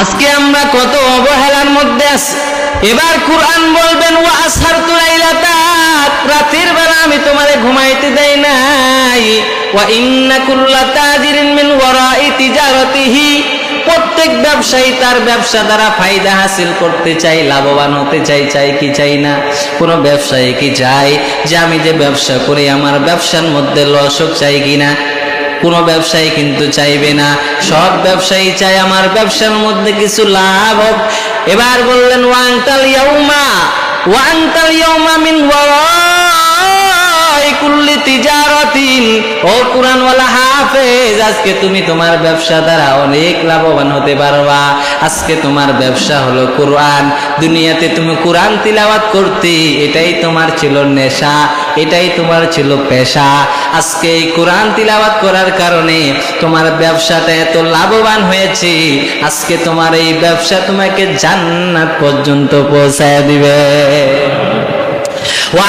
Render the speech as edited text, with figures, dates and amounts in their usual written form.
আজকে আমরা কত অবহেলার মধ্যে আছি। এবার কুরআন বলবেন ওয়া আসহারতু লাইলাতা, রাতের বেলা আমি তোমারে ঘুমাইতে দেই নাই। ওয়া ইন্না কুল্লা তাজিরিন মিন ওয়ারাই তিজারাতিহি, প্রত্যেক ব্যবসায়ী তার ব্যবসা দ্বারা ফায়দা হাসিল করতে চাই, লাভবান হতে চাই, চাই কি চাই না? কোনো ব্যবসায়ী কি চাই যে আমি যে ব্যবসা করি আমার ব্যবসার মধ্যে লস হোক, চাই কিনা? কোনো ব্যবসায়ী কিন্তু চাইবে না। সব ব্যবসায়ী চায় আমার ব্যবসার মধ্যে কিছু লাভ হোক। এবার বললেন ওয়ান্তাল ইয়াউমা মিন ওয়ারাই কুল্লি তিজারাতিন, ও কুরআনওয়ালা হাফেজ, আজকে তুমি তোমার ব্যবসা দ্বারা অনেক লাভবান হতে পারবা। আজকে তোমার ব্যবসা হলো কুরআন। দুনিয়াতে তুমি কুরআন তিলাওয়াত করতে, এটাই তোমার ছিল নেশা, এটাই তোমার ছিল পেশা। আজকে এই কুরআন তিলাওয়াত করার কারণে তোমার ব্যবসাটা এত লাভবান হয়েছে। আজকে তোমার এই ব্যবসা তোমাকে জান্নাত পর্যন্ত পৌঁছায় দিবে।